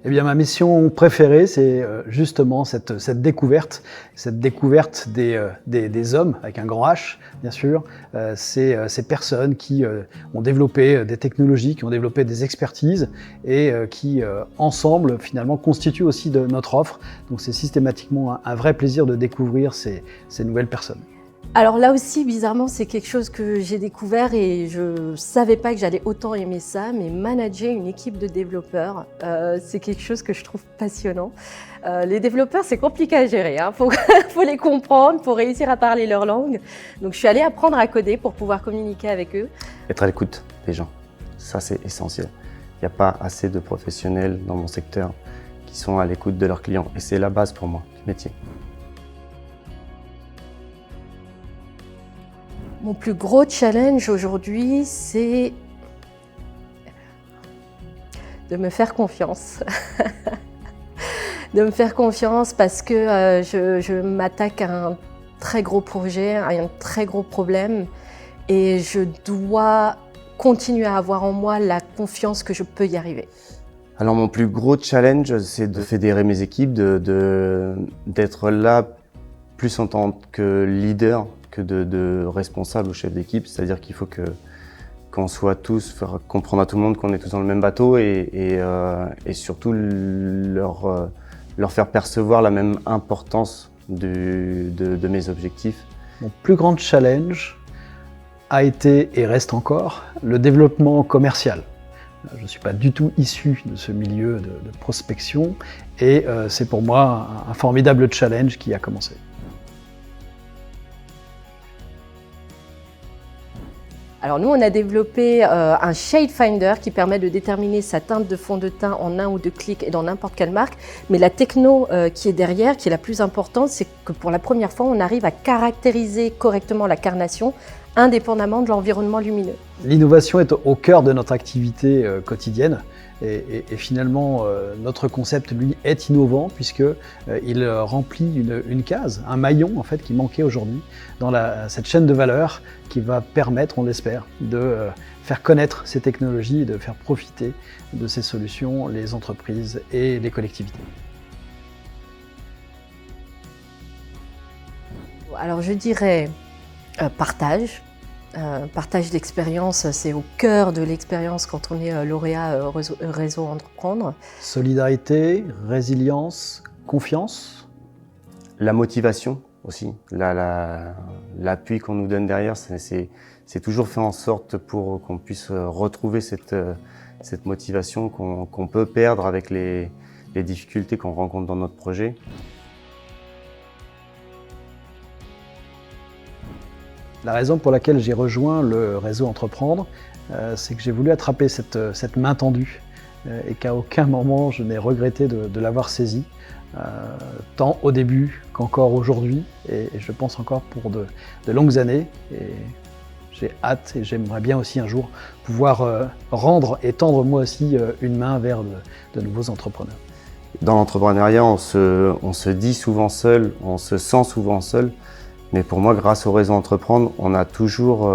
Eh bien, ma mission préférée, c'est justement cette découverte des hommes, avec un grand H, bien sûr, ces personnes qui ont développé des technologies, qui ont développé des expertises et qui, ensemble, finalement, constituent aussi de notre offre. Donc, c'est systématiquement un vrai plaisir de découvrir ces nouvelles personnes. Alors là aussi, bizarrement, c'est quelque chose que j'ai découvert et je savais pas que j'allais autant aimer ça, mais manager une équipe de développeurs, c'est quelque chose que je trouve passionnant. Les développeurs, c'est compliqué à gérer, hein. Faut les comprendre, faut réussir à parler leur langue. Donc je suis allée apprendre à coder pour pouvoir communiquer avec eux. Être à l'écoute des gens, ça c'est essentiel. Il n'y a pas assez de professionnels dans mon secteur qui sont à l'écoute de leurs clients et c'est la base pour moi du métier. Mon plus gros challenge aujourd'hui, c'est de me faire confiance. De me faire confiance parce que je m'attaque à un très gros projet, à un très gros problème et je dois continuer à avoir en moi la confiance que je peux y arriver. Alors mon plus gros challenge, c'est de fédérer mes équipes, d'être là plus en tant que leader que de responsable ou chef d'équipe. C'est-à-dire qu'il faut qu'on soit tous, faire comprendre à tout le monde qu'on est tous dans le même bateau et surtout leur faire percevoir la même importance de mes objectifs. Mon plus grand challenge a été et reste encore le développement commercial. Je ne suis pas du tout issu de ce milieu de prospection et c'est pour moi un formidable challenge qui a commencé. Alors nous, on a développé un Shade Finder qui permet de déterminer sa teinte de fond de teint en un ou deux clics et dans n'importe quelle marque. Mais la techno qui est derrière, qui est la plus importante, c'est que pour la première fois, on arrive à caractériser correctement la carnation indépendamment de l'environnement lumineux. L'innovation est au cœur de notre activité quotidienne et finalement notre concept lui est innovant puisqu'il remplit une case, un maillon en fait qui manquait aujourd'hui dans cette chaîne de valeur qui va permettre, on l'espère, de faire connaître ces technologies et de faire profiter de ces solutions les entreprises et les collectivités. Alors je dirais partage. Partage d'expérience, c'est au cœur de l'expérience quand on est lauréat Réseau Entreprendre. Solidarité, résilience, confiance. La motivation aussi, l'appui qu'on nous donne derrière, c'est toujours fait en sorte pour qu'on puisse retrouver cette motivation qu'on peut perdre avec les difficultés qu'on rencontre dans notre projet. La raison pour laquelle j'ai rejoint le Réseau Entreprendre, c'est que j'ai voulu attraper cette main tendue et qu'à aucun moment je n'ai regretté de l'avoir saisie, tant au début qu'encore aujourd'hui, et je pense encore pour de longues années. Et j'ai hâte et j'aimerais bien aussi un jour pouvoir rendre et tendre moi aussi une main vers de nouveaux entrepreneurs. Dans l'entrepreneuriat, on se dit souvent seul, on se sent souvent seul. Mais pour moi, grâce au Réseau Entreprendre, on a toujours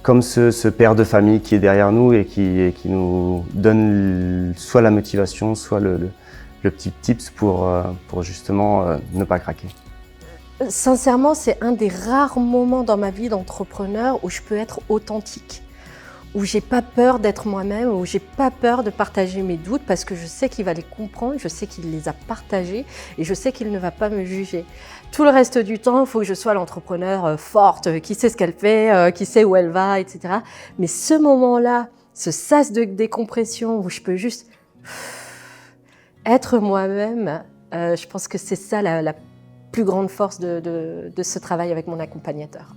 comme ce père de famille qui est derrière nous et qui nous donne soit la motivation, soit le petit tips pour justement ne pas craquer. Sincèrement, c'est un des rares moments dans ma vie d'entrepreneur où je peux être authentique, où j'ai pas peur d'être moi-même, où j'ai pas peur de partager mes doutes parce que je sais qu'il va les comprendre, je sais qu'il les a partagés et je sais qu'il ne va pas me juger. Tout le reste du temps, il faut que je sois l'entrepreneur forte, qui sait ce qu'elle fait, qui sait où elle va, etc. Mais ce moment-là, ce sas de décompression où je peux juste être moi-même, je pense que c'est ça la plus grande force de ce travail avec mon accompagnateur.